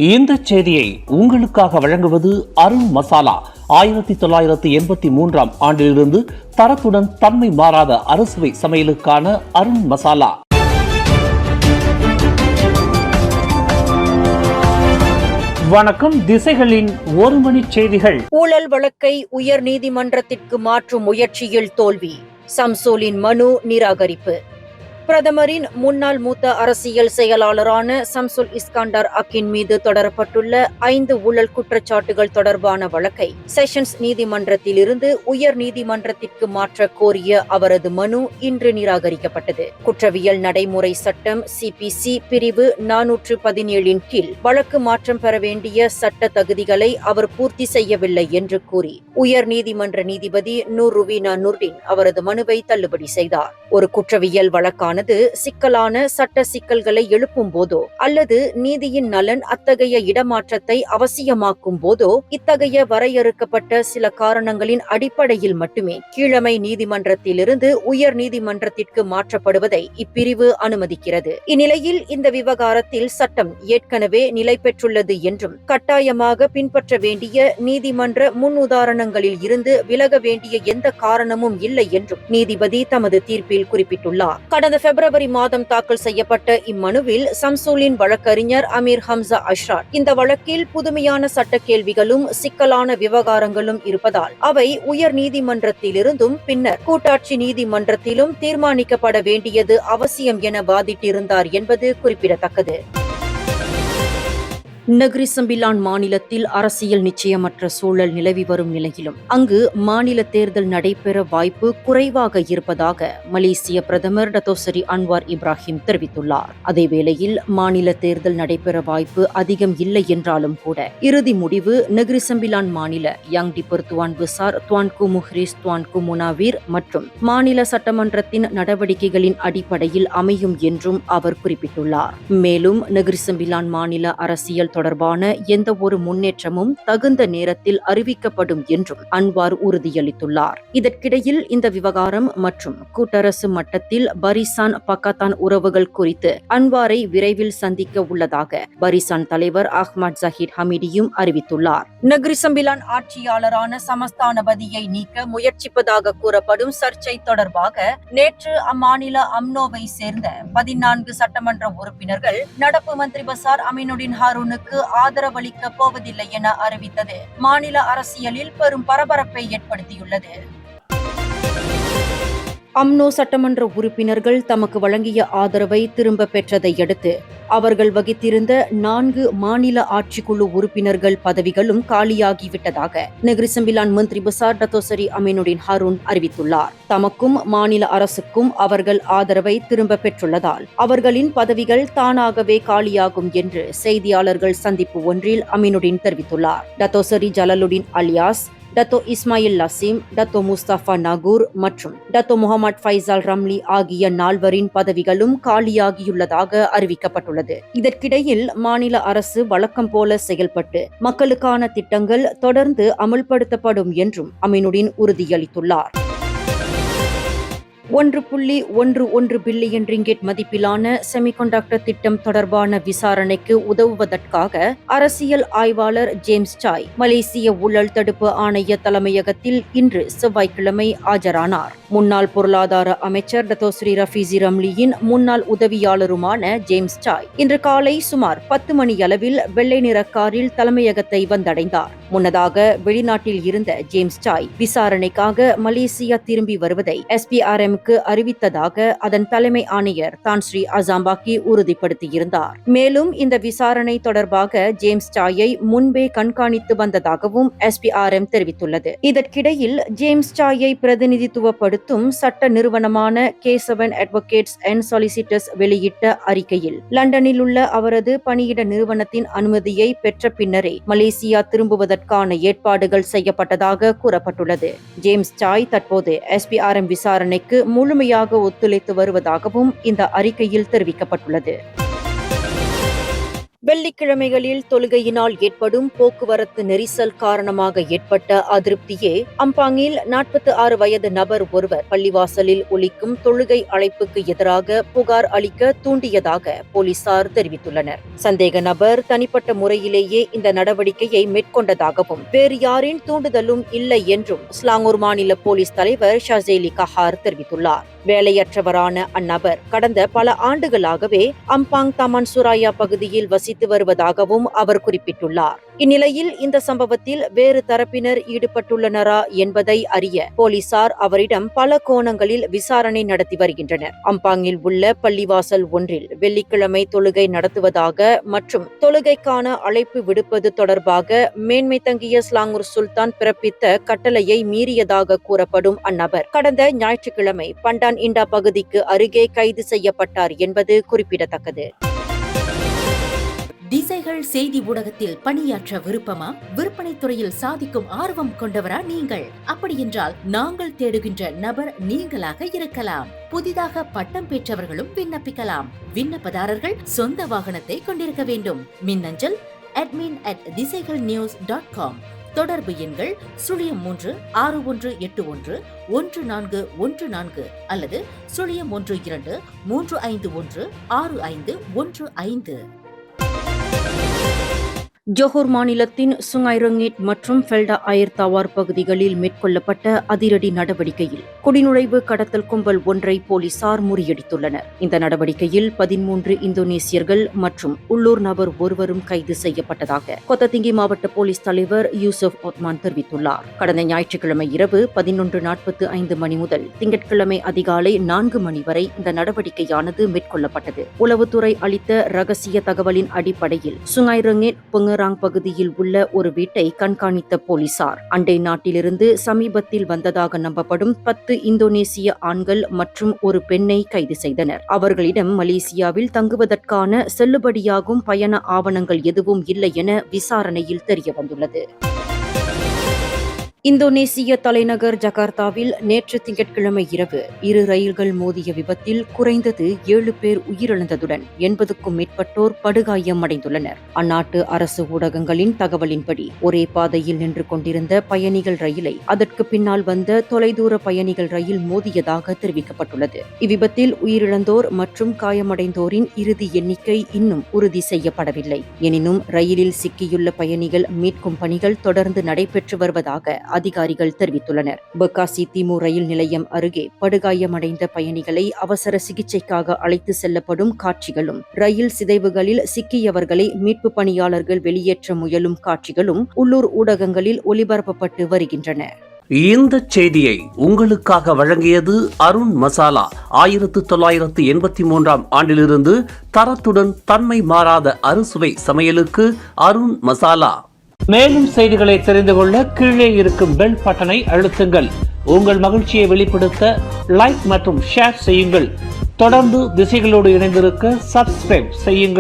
இந்த செய்தியை உங்களுக்காக வழங்குவது அருண் மசாலா. 1983 ஆண்டிலிருந்து தரத்துடன் தன்மை மாறாத அறுசுவை சமையலுக்கான அருண் மசாலா. வணக்கம். திசைகளின் ஒரு மணி செய்திகள். ஊழல் வழக்கை உயர் நீதிமன்றத்திற்கு மாற்றும் முயற்சியில் தோல்வி. சம்சோலின் மனு நிராகரிப்பு. பிரதமரின் முன்னாள் மூத்த அரசியல் செயலாளரான சம்சுல் இஸ்காண்டர் அக்கின் மீது தொடரப்பட்டுள்ள 5 ஊழல் குற்றச்சாட்டுகள் தொடர்பான வழக்கை செஷன்ஸ் நீதிமன்றத்திலிருந்து உயர் நீதிமன்றத்திற்கு மாற்ற கோரிய அவரது மனு இன்று நிராகரிக்கப்பட்டது. குற்றவியல் நடைமுறை சட்டம் சிபிசி பிரிவு 417 கீழ் வழக்கு மாற்றம் பெற வேண்டிய சட்ட தகுதிகளை அவர் பூர்த்தி செய்யவில்லை என்று கூறி உயர் நீதிமன்ற நீதிபதி நூர் ருவீனா நுர்டின் அவரது மனுவை தள்ளுபடி செய்தார். ஒரு குற்றவியல் வழக்கான சிக்கலான சட்ட சிக்கல்களை எழுப்பும் போதோ அல்லது நீதியின் நலன் அத்தகைய இடமாற்றத்தை அவசியமாக்கும் போதோ இத்தகைய வரையறுக்கப்பட்ட சில காரணங்களின் அடிப்படையில் மட்டுமே கீழமை நீதிமன்றத்திலிருந்து உயர் நீதிமன்றத்திற்கு மாற்றப்படுவதை இப்பிரிவு அனுமதிக்கிறது. இந்நிலையில் இந்த விவகாரத்தில் சட்டம் ஏற்கனவே நிலை பெற்றுள்ளது என்றும் கட்டாயமாக பின்பற்ற வேண்டிய நீதிமன்ற முன்னுதாரணங்களில் இருந்து விலக வேண்டிய எந்த காரணமும் இல்லை என்றும் நீதிபதி தமது தீர்ப்பில் குறிப்பிட்டுள்ளார். கடந்த பிப்ரவரி மாதம் தாக்கல் செய்யப்பட்ட இம்மனுவில் சம்சூலின் வழக்கறிஞர் அமீர் ஹம்சா அஷ்ராட் இந்த வழக்கில் புதுமையான சட்ட கேள்விகளும் சிக்கலான விவகாரங்களும் இருப்பதால் அவை உயர் நீதிமன்றத்திலிருந்தும் பின்னர் கூட்டாட்சி நீதிமன்றத்திலும் தீர்மானிக்கப்பட வேண்டியது அவசியம் என வாதிட்டிருந்தார் என்பது குறிப்பிடத்தக்கது. நக்ரி சம்பிலான் மாநிலத்தில் அரசியல் நிச்சயமற்ற சூழல் நிலவி வரும் நிலையிலும் அங்கு மாநில தேர்தல் நடைபெற வாய்ப்பு குறைவாக இருப்பதாக மலேசிய பிரதமர் டத்தோசரி அன்வார் இப்ராஹிம் தெரிவித்துள்ளார். அதேவேளையில் மாநில தேர்தல் நடைபெற வாய்ப்பு அதிகம் இல்லை என்றாலும் கூட இறுதி முடிவு நக்ரி சம்பிலான் மாநில யங் டிபர் துவான் பெசார் துவான்கு முஹ்ரிஸ் துவான்கு முனாவீர் மற்றும் மாநில சட்டமன்றத்தின் நடவடிக்கைகளின் அடிப்படையில் அமையும் என்றும் அவர் குறிப்பிட்டுள்ளார். மேலும் நக்ரி சம்பிலான் மாநில அரசியல் தொடர்பான எந்த ஒரு முன்னேற்றமும் தகுந்த நேரத்தில் அறிவிக்கப்படும் என்றும் அன்வார் உறுதியளித்துள்ளார். இதற்கிடையில் இந்த விவகாரம் மற்றும் கூட்டரசு மட்டத்தில் பரிசான் பக்கத்தான் உறவுகள் குறித்து அன்வாரை விரைவில் சந்திக்க உள்ளதாக பரிசான் தலைவர் அஹ்மத் ஜஹீர் ஹமீடியும் அறிவித்துள்ளார். நக்ரி சம்பிலான் ஆட்சியாளரான சமஸ்தானபதியை நீக்க முயற்சிப்பதாக கூறப்படும் சர்ச்சை தொடர்பாக நேற்று அம்மாநில அம்னோவை சேர்ந்த 14 சட்டமன்ற உறுப்பினர்கள் நடப்பு மந்திரி பசார் அமீனுடின் ஹாரூனுக்கு ஆதரவளிக்க போவதில்லை என அறிவித்தது மாநில அரசியலில் பெரும் பரபரப்பை ஏற்படுத்தியுள்ளது. அம்னோ சட்டமன்ற உறுப்பினர்கள் தமக்கு வழங்கிய ஆதரவை திரும்ப பெற்றதை அடுத்து அவர்கள் வகித்திருந்த 4 மாநில ஆட்சிக்குழு உறுப்பினர்கள் பதவிகளும் காலியாகிவிட்டதாக நக்ரி சம்பிலான் மந்திரி பசார் டத்தோசரி அமீனுடின் ஹாரூன் அறிவித்துள்ளார். தமக்கும் மாநில அரசுக்கும் அவர்கள் ஆதரவை திரும்ப பெற்றுள்ளதால் அவர்களின் பதவிகள் தானாகவே காலியாகும் என்று செய்தியாளர்கள் சந்திப்பு ஒன்றில் அமீனுடின் தெரிவித்துள்ளார். Datuk Seri Jalaluddin Alias Datuk Ismail Lasim, Datuk Mustapha Nagoor மற்றும் டத்தோ முகமது ஃபைசால் ரம்லி ஆகிய 4 பதவிகளும் காலியாகியுள்ளதாக அறிவிக்கப்பட்டுள்ளது. இதற்கிடையில் மாநில அரசு வழக்கம் போல செயல்பட்டு மக்களுக்கான திட்டங்கள் தொடர்ந்து அமல்படுத்தப்படும் என்றும் அமீனுடின் உறுதியளித்துள்ளார். 1.11 பில்லியன் ரிங்கெட் மதிப்பிலான செமிகண்டக்டர் திட்டம் தொடர்பான விசாரணைக்கு உதவுவதற்காக அரசியல் ஆய்வாளர் ஜேம்ஸ் சாய் மலேசிய ஊழல் தடுப்பு ஆணைய தலைமையகத்தில் இன்று செவ்வாய்க்கிழமை ஆஜரானார். முன்னாள் பொருளாதார அமைச்சர் டத்தோஸ்ரீ ரஃபீசி ரம்லியின் முன்னாள் உதவியாளருமான ஜேம்ஸ் சாய் இன்று காலை சுமார் 10 மணியளவில் வெள்ளை நிற காரில் தலைமையகத்தை வந்தடைந்தார். முன்னதாக வெளிநாட்டில் இருந்த ஜேம்ஸ் சாய் விசாரணைக்காக மலேசியா திரும்பி வருவதை SPRM அறிவித்ததாக அதன் தலைமை ஆணையர் தான் ஸ்ரீ அசாம்பாக்கி உறுதிப்படுத்தியிருந்தார். மேலும் இந்த விசாரணை தொடர்பாக ஜேம்ஸ் சாயை முன்பே கண்காணித்து வந்ததாகவும் SPRM தெரிவித்துள்ளது. இதற்கிடையில் ஜேம்ஸ் சாயை பிரதிநிதித்துவப்படுத்தும் சட்ட நிறுவனமான K7 அட்வொகேட்ஸ் அண்ட் சொலிசிட்டர்ஸ் வெளியிட்ட அறிக்கையில் லண்டனில் உள்ள அவரது பணியிட நிறுவனத்தின் அனுமதியை பெற்ற பின்னரே மலேசியா திரும்புவதற்கான ஏற்பாடுகள் செய்யப்பட்டதாக கூறப்பட்டுள்ளது. ஜேம்ஸ் சாய் தற்போது SPRM விசாரணைக்கு முழுமையாக ஒத்துழைத்து வருவதாகவும் இந்த அறிக்கையில் தெரிவிக்கப்பட்டுள்ளது. வெள்ளிக்கிழமைகளில் தொழுகையினால் ஏற்படும் போக்குவரத்து நெரிசல் காரணமாக ஏற்பட்ட அதிருப்தியே அம்பாங்கில் 46 வயது நபர் ஒருவர் பள்ளிவாசலில் ஒலிக்கும் தொழுகை அழைப்புக்கு எதிராக புகார் அளிக்க தூண்டியதாக போலீசார் தெரிவித்துள்ளனர். சந்தேக நபர் தனிப்பட்ட முறையிலேயே இந்த நடவடிக்கையை மேற்கொண்டதாகவும் வேறு யாரின் தூண்டுதலும் இல்லை என்றும் ஸ்லாங்கூர் மாநில போலீஸ் தலைவர் ஷாசேலி கஹார் தெரிவித்துள்ளார். வேலையற்றவரான அந்நபர் கடந்த பல ஆண்டுகளாகவே அம்பாங் தமான் சுராயா பகுதியில் வசித்து வருவதாகவும் அவர் குறிப்பிட்டுள்ளார். இந்நிலையில் இந்த சம்பவத்தில் வேறு தரப்பினர் ஈடுபட்டுள்ளனரா என்பதை அறிய போலீசார் அவரிடம் பல கோணங்களில் விசாரணை நடத்தி வருகின்றனர். அம்பாங்கில் உள்ள பள்ளிவாசல் ஒன்றில் வெள்ளிக்கிழமை தொழுகை நடத்துவதாக மற்றும் தொழுகைக்கான அழைப்பு விடுப்பது தொடர்பாக மேன்மை தங்கிய ஸ்லாங்கூர் சுல்தான் பிறப்பித்த கட்டளையை மீறியதாக கூறப்படும் அந்நபர் கடந்த ஞாயிற்றுக்கிழமை பண்டான் இண்டா பகுதிக்கு அருகே கைது செய்யப்பட்டார் என்பது குறிப்பிடத்தக்கது. திசைகள் செய்தி ஊடகத்தில் பணியாற்ற விருப்பமா? விற்பனை துறையில் சாதிக்கும் ஆர்வம் கொண்டவரா நீங்கள்? அப்படியென்றால் நாங்கள் தேடுகின்ற நபர் நீங்களாக இருக்கலாம். புதிதாக பட்டம் பெற்றவர்களும் விண்ணப்பிக்கலாம். விண்ணப்பதாரர்கள் சொந்த வாகனத்தை கொண்டிருக்க வேண்டும். மின்னஞ்சல் admin@திசைகள்news.com. தொடர்பு எண்கள் 0361811414 அல்லது 0123516515. ஜோஹர் மாநிலத்தின் சுங்கைரங்கேட் மற்றும் ஃபெல்டா அயர் தவார் பகுதிகளில் மேற்கொள்ளப்பட்ட அதிரடி நடவடிக்கையில் குடிநுழைவு கடத்தல் கும்பல் ஒன்றை போலீசார் முறியடித்துள்ளனர். இந்த நடவடிக்கையில் 13 இந்தோனேசியர்கள் மற்றும் உள்ளூர் நபர் ஒருவரும் கைது செய்யப்பட்டதாக கொத்ததிங்கி மாவட்ட போலீஸ் தலைவர் யூசுப் ஒத்மான் தெரிவித்துள்ளார். கடந்த ஞாயிற்றுக்கிழமை இரவு 11:45 மணி முதல் திங்கட்கிழமை அதிகாலை 4 மணி வரை இந்த நடவடிக்கையானது மேற்கொள்ளப்பட்டது. உளவுத்துறை அளித்த ரகசிய தகவலின் அடிப்படையில் சுங்கைரங்கேட் பகுதியில் உள்ள ஒரு வீட்டை கண்காணித்த போலீசார் அண்டை நாட்டிலிருந்து சமீபத்தில் வந்ததாக நம்பப்படும் 10 இந்தோனேசிய ஆண்கள் மற்றும் ஒரு பெண்ணை கைது செய்தனர். அவர்களிடம் மலேசியாவில் தங்குவதற்கான செல்லுபடியாகும் பயண ஆவணங்கள் எதுவும் இல்லை என விசாரணையில் தெரியவந்துள்ளது. இந்தோனேசிய தலைநகர் ஜகார்த்தாவில் நேற்று திங்கட்கிழமை இரவு 2 ரயில்கள் மோதிய விபத்தில் குறைந்தது 7 பேர் உயிரிழந்ததுடன் 80க்கும் மேற்பட்டோர் படுகாயம் அடைந்துள்ளனர். அந்நாட்டு அரசு ஊடகங்களின் தகவலின்படி ஒரே பாதையில் நின்று கொண்டிருந்த பயணிகள் ரயிலை அதற்கு பின்னால் வந்த தொலைதூர பயணிகள் ரயில் மோதியதாக தெரிவிக்கப்பட்டுள்ளது. இவ்விபத்தில் உயிரிழந்தோர் மற்றும் காயமடைந்தோரின் இறுதி எண்ணிக்கை இன்னும் உறுதி செய்யப்படவில்லை. எனினும் ரயிலில் சிக்கியுள்ள பயணிகள் மீட்கும் பணிகள் தொடர்ந்து நடைபெற்று வருவதாக அதிகாரிகள் தெரிவித்துள்ளனர். பக்காசி திமு ரயில் நிலையம் அருகே படுகாயமடைந்த பயணிகளை அவசர சிகிச்சைக்காக அழைத்து செல்லப்படும் காட்சிகளும் ரயில் சிதைவுகளில் சிக்கியவர்களை மீட்பு பணியாளர்கள் வெளியேற்ற முயலும் காட்சிகளும் உள்ளூர் ஊடகங்களில் ஒளிபரப்பப்பட்டு வருகின்றன. இந்த செய்தியை உங்களுக்காக வழங்கியது அருண் மசாலா. 1983 ஆண்டிலிருந்து தரத்துடன் தன்மை மாறாத அறுசுவை சமையலுக்கு அருண் மசாலா. மேலும் செய்திகளை தெரிந்து கொள்ள கீழே இருக்கும் பெல் பட்டனை அழுத்துங்கள். உங்கள் மகிழ்ச்சியை வெளிப்படுத்த லைக் மற்றும் ஷேர் செய்யுங்கள். தொடர்ந்து திசைகளோடு இணைந்திருக்க சப்ஸ்கிரைப் செய்யுங்கள்.